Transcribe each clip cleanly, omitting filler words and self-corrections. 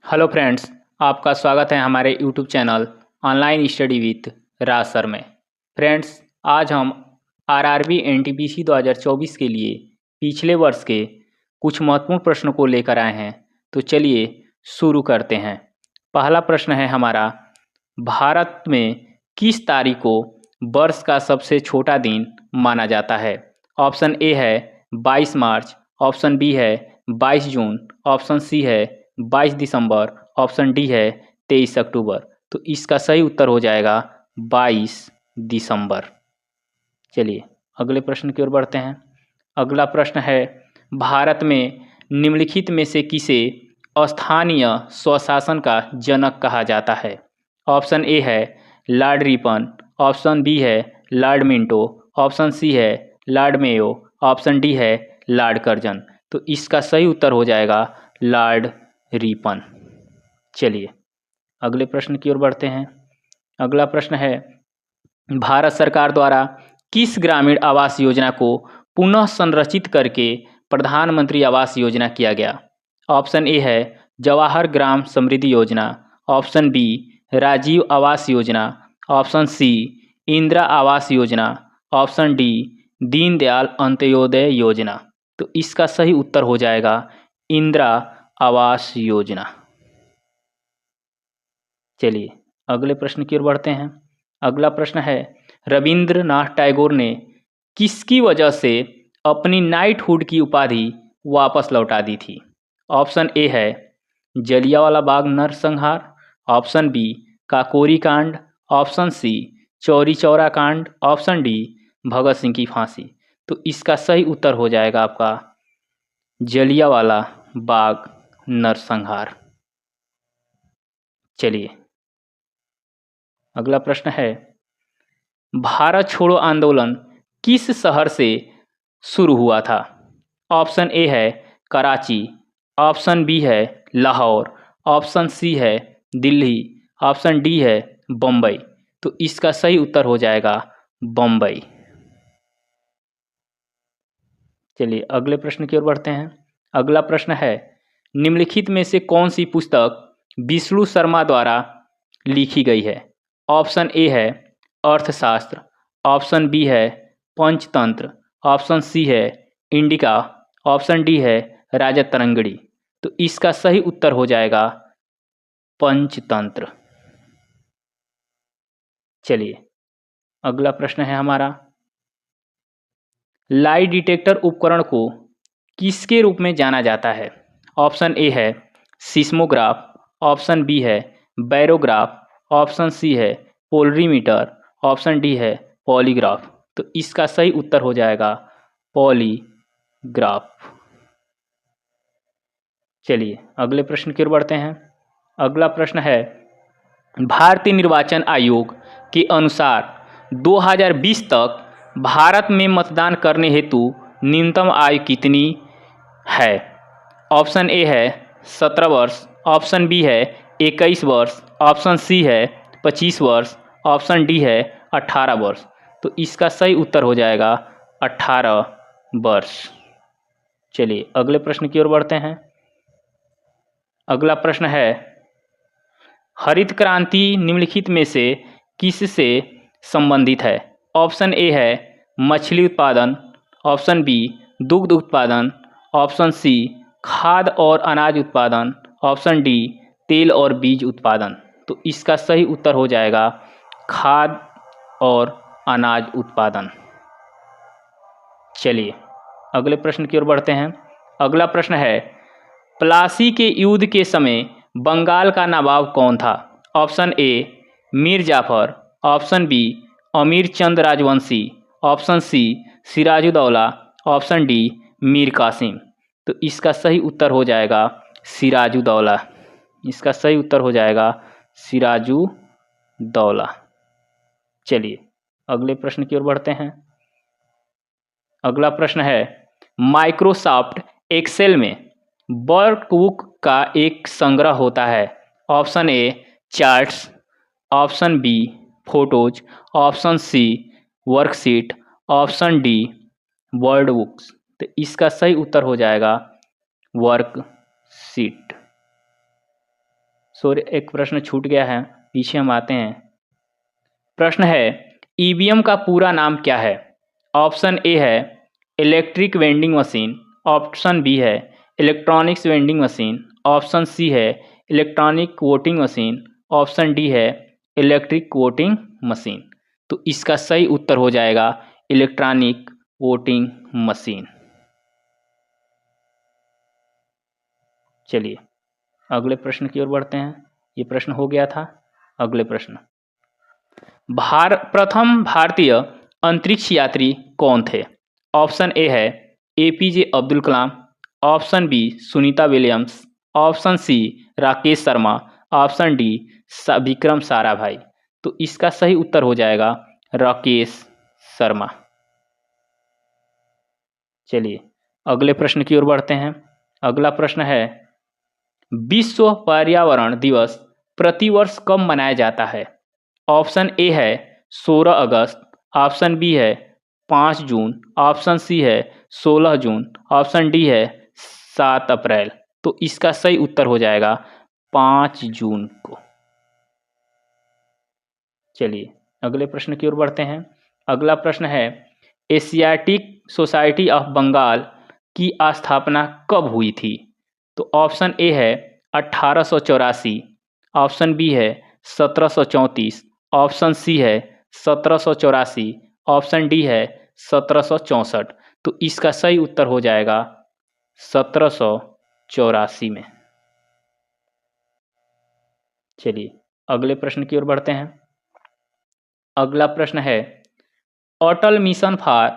Hello friends, आपका स्वागत है हमारे YouTube channel online study with Raj sir में। फ्रेंड्स, आज हम आरआरबी एनटीपीसी 2024 के लिए पिछले वर्ष के कुछ महत्वपूर्ण प्रश्नों को लेकर आए हैं। तो चलिए शुरू करते हैं। पहला प्रश्न है हमारा, भारत में किस तारीख को वर्ष का सबसे छोटा दिन माना जाता है? ऑप्शन ए है 22 मार्च, ऑप्शन बी है 22 जून, ऑप्शन सी है 22 दिसंबर, ऑप्शन डी है 23 अक्टूबर। तो इसका सही उत्तर हो जाएगा 22 दिसंबर। चलिए अगले प्रश्न की ओर बढ़ते हैं। अगला प्रश्न है, भारत में निम्नलिखित में से किसे स्थानीय स्वशासन का जनक कहा जाता है? ऑप्शन ए है लॉर्ड रिपन, ऑप्शन बी है लॉर्ड मिंटो, ऑप्शन सी है लॉर्ड मेयो, ऑप्शन डी है लॉर्ड कर्जन। तो इसका सही उत्तर हो जाएगा लॉर्ड रिपन। चलिए अगले प्रश्न की ओर बढ़ते हैं। अगला प्रश्न है, भारत सरकार द्वारा किस ग्रामीण आवास योजना को पुनः संरचित करके प्रधानमंत्री आवास योजना किया गया? ऑप्शन ए है जवाहर ग्राम समृद्धि योजना, option B Rajiv Awas Yojana, option C Indira Awas Yojana, option D Deendayal Antyodaya योजना। तो इसका सही उत्तर हो जाएगा इंदिरा आवास योजना। चलिए अगले प्रश्न की ओर बढ़ते हैं। अगला प्रश्न है, रविंद्रनाथ टैगोर ने किसकी वजह से अपनी नाइटहुड की उपाधि वापस लौटा दी थी? ऑप्शन ए है जलियांवाला बाग नरसंहार, ऑप्शन बी काकोरी कांड, ऑप्शन सी चौरी चौरा कांड, ऑप्शन डी भगत सिंह की फांसी। तो इसका सही उत्तर हो जाएगा आपका जलियांवाला बाग नरसंहार। चलिए अगला प्रश्न है, भारत छोड़ो आंदोलन किस शहर से शुरू हुआ था? ऑप्शन ए है कराची, ऑप्शन बी है लाहौर, ऑप्शन सी है दिल्ली, ऑप्शन डी है बम्बई। तो इसका सही उत्तर हो जाएगा बम्बई। चलिए अगले प्रश्न की ओर बढ़ते हैं। अगला प्रश्न है, निम्नलिखित में से कौन सी पुस्तक विष्णु शर्मा द्वारा लिखी गई है? ऑप्शन ए है अर्थशास्त्र, ऑप्शन बी है पंचतंत्र, ऑप्शन सी है इंडिका, ऑप्शन डी है राजतरंगिणी। तो इसका सही उत्तर हो जाएगा पंचतंत्र। चलिए अगला प्रश्न है हमारा, लाई डिटेक्टर उपकरण को किसके रूप में जाना जाता है? ऑप्शन ए है सिस्मोग्राफ, ऑप्शन बी है बैरोग्राफ, ऑप्शन सी है पोलरीमीटर, ऑप्शन डी है पॉलीग्राफ। तो इसका सही उत्तर हो जाएगा पॉलीग्राफ। चलिए अगले प्रश्न की ओर बढ़ते हैं। अगला प्रश्न है, भारतीय निर्वाचन आयोग के अनुसार 2020 तक भारत में मतदान करने हेतु न्यूनतम आयु कितनी है? ऑप्शन ए है 17 वर्ष, ऑप्शन बी है 21 वर्ष, ऑप्शन सी है 25 वर्ष, ऑप्शन डी है 18 वर्ष। तो इसका सही उत्तर हो जाएगा 18 वर्ष। चलिए अगले प्रश्न की ओर बढ़ते हैं। अगला प्रश्न है, हरित क्रांति निम्नलिखित में से किससे संबंधित है? ऑप्शन ए है मछली उत्पादन, ऑप्शन बी दुग्ध उत्पादन, ऑप्शन सी खाद्य और अनाज उत्पादन, ऑप्शन डी तेल और बीज उत्पादन। तो इसका सही उत्तर हो जाएगा खाद्य और अनाज उत्पादन। चलिए अगले प्रश्न की ओर बढ़ते हैं। अगला प्रश्न है, प्लासी के युद्ध के समय बंगाल का नवाब कौन था? Option A Mir Jafar, option B Amir Chand Rajvanshi, option C Sirajuddaula, option D Mir Qasim. तो इसका सही उत्तर हो जाएगा सिराजुद्दौला। इसका सही उत्तर हो जाएगा सिराजुद्दौला। चलिए अगले प्रश्न की ओर बढ़ते हैं। अगला प्रश्न है, माइक्रोसॉफ्ट एक्सेल में वर्कबुक का एक संग्रह होता है। Option A charts, option B photos, option C worksheet, option D word books. तो इसका सही उत्तर हो जाएगा वर्कशीट। सॉरी, एक प्रश्न छूट गया है, पीछे हम आते हैं। प्रश्न है, ईवीएम का पूरा नाम क्या है? ऑप्शन ए है electric vending machine, option B है electronics vending machine, option C है electronic voting machine, option D है इलेक्ट्रिक वोटिंग मशीन। तो इसका सही उत्तर हो जाएगा इलेक्ट्रॉनिक वोटिंग मशीन। चलिए अगले प्रश्न की ओर बढ़ते हैं। ये प्रश्न हो गया था। अगले प्रश्न, प्रथम भारतीय अंतरिक्ष यात्री कौन थे? ऑप्शन ए है APJ Abdul Kalam, option B Sunita Williams, option C Rakesh Sharma, option D Vikram Sarabhai. तो इसका सही उत्तर हो जाएगा राकेश शर्मा। चलिए अगले प्रश्न की ओर बढ़ते हैं। अगला प्रश्न है, विश्व पर्यावरण दिवस प्रतिवर्ष कब मनाया जाता है? ऑप्शन ए है 16 अगस्त, ऑप्शन बी है 5 जून, ऑप्शन सी है 16 जून, ऑप्शन डी है 7 अप्रैल। तो इसका सही उत्तर हो जाएगा 5 जून को। चलिए अगले प्रश्न की ओर बढ़ते हैं। अगला प्रश्न है, एशियाटिक सोसाइटी ऑफ बंगाल की स्थापना कब हुई थी? तो ऑप्शन ए है 1884, ऑप्शन बी है 1734, ऑप्शन सी है 1784, ऑप्शन डी है 1764। तो इसका सही उत्तर हो जाएगा 1784 में। चलिए अगले प्रश्न की ओर बढ़ते हैं। अगला प्रश्न है, Atal mission for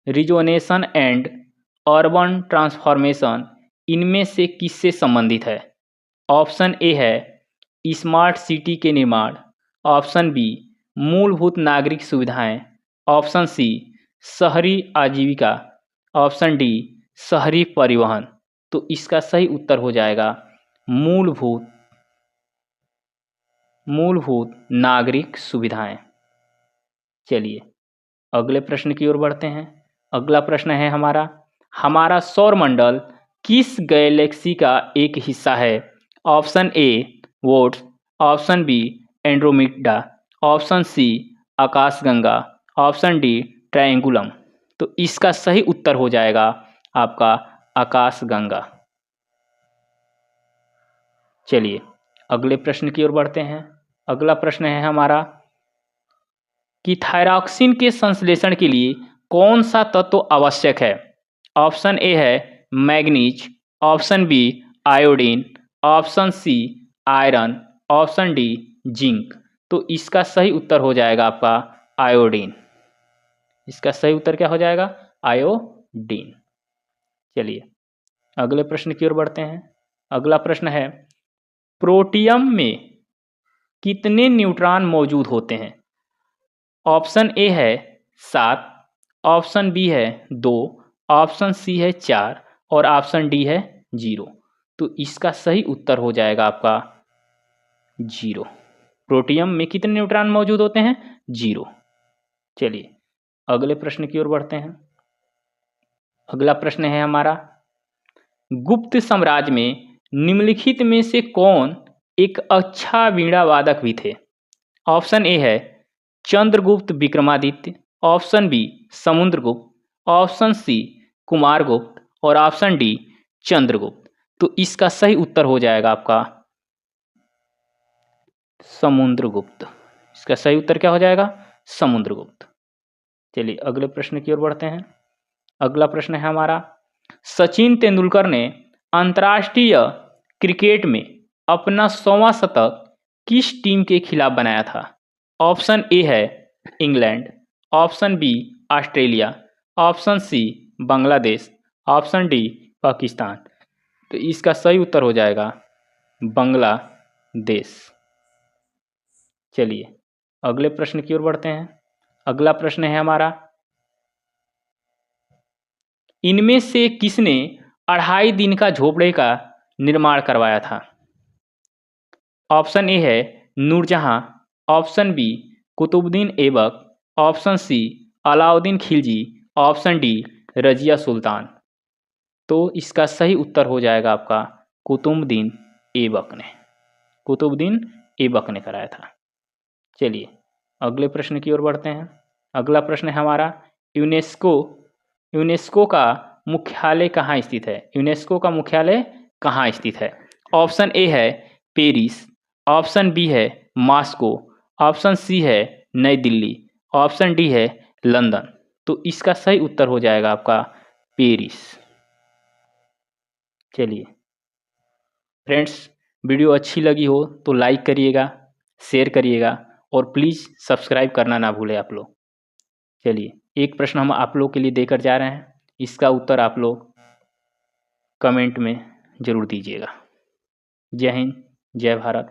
rejuvenation and urban transformation इनमें से किससे संबंधित है? ऑप्शन ए है स्मार्ट सिटी के निर्माण, ऑप्शन बी मूलभूत नागरिक सुविधाएं, ऑप्शन सी शहरी आजीविका, ऑप्शन डी शहरी परिवहन। तो इसका सही उत्तर हो जाएगा मूलभूत नागरिक सुविधाएं। चलिए अगले प्रश्न की ओर बढ़ते हैं। अगला प्रश्न है हमारा सौरमंडल किस गैलेक्सी का एक हिस्सा है? Option A votes, option B Andromeda, option C आकाशगंगा, ऑप्शन डी ट्रायंगुलम। तो इसका सही उत्तर हो जाएगा आपका आकाशगंगा। चलिए अगले प्रश्न की ओर बढ़ते हैं। अगला प्रश्न है हमारा कि थायरॉक्सिन के संश्लेषण के लिए कौन सा तत्व आवश्यक है? ऑप्शन ए है manganese, option B iodine, option C iron, option D zinc. तो इसका सही उत्तर हो जाएगा आपका आयोडीन। इसका सही उत्तर क्या हो जाएगा? आयोडीन। चलिए अगले प्रश्न की ओर बढ़ते हैं। अगला प्रश्न है, प्रोटियम में कितने न्यूट्रॉन मौजूद होते हैं? ऑप्शन ए है 7, ऑप्शन बी है 2, ऑप्शन सी है 4 और ऑप्शन डी है 0। तो इसका सही उत्तर हो जाएगा आपका 0। प्रोटियम में कितने न्यूट्रॉन मौजूद होते हैं? 0। चलिए अगले प्रश्न की ओर बढ़ते हैं। अगला प्रश्न है हमारा, गुप्त साम्राज्य में निम्नलिखित में से कौन एक अच्छा वीणा वादक भी थे? ऑप्शन ए है Chandragupta Vikramaditya, option B Samudragupta, option C Kumaragupta और ऑप्शन डी चंद्रगुप्त। तो इसका सही उत्तर हो जाएगा आपका समुद्रगुप्त। इसका सही उत्तर क्या हो जाएगा? समुद्रगुप्त। चलिए अगले प्रश्न की ओर बढ़ते हैं। अगला प्रश्न है हमारा, सचिन तेंदुलकर ने अंतर्राष्ट्रीय क्रिकेट में अपना 100वां शतक किस टीम के खिलाफ बनाया था? ऑप्शन ए है England, option B Australia, option C Bangladesh, option D Pakistan. तो इसका सही उत्तर हो जाएगा बांग्लादेश। चलिए अगले प्रश्न की ओर बढ़ते हैं। अगला प्रश्न है हमारा, इनमें से किसने 2.5 दिन का झोपड़े का निर्माण करवाया था? ऑप्शन ए है Nurjahan, option B Qutbuddin Aibak, option C Alauddin Khilji, option D Razia Sultan. तो इसका सही उत्तर हो जाएगा आपका कुतुबुद्दीन ऐबक ने। कुतुबुद्दीन ऐबक ने कराया था। चलिए अगले प्रश्न की ओर बढ़ते हैं। अगला प्रश्न है हमारा, यूनेस्को का मुख्यालय कहाँ स्थित है? यूनेस्को का मुख्यालय कहाँ स्थित है? ऑप्शन ए है पेरिस, ऑप्शन बी है मॉस्को, ऑप्शन सी है नई दिल्ली, ऑप्शन डी है लंदन। तो इसका सही उत्तर हो जाएगा आपका पेरिस। चलिए फ्रेंड्स, वीडियो अच्छी लगी हो तो लाइक करिएगा, शेयर करिएगा और प्लीज़ सब्सक्राइब करना ना भूलें आप लोग। चलिए एक प्रश्न हम आप लोग के लिए देकर जा रहे हैं, इसका उत्तर आप लोग कमेंट में ज़रूर दीजिएगा। जय हिंद, जय भारत।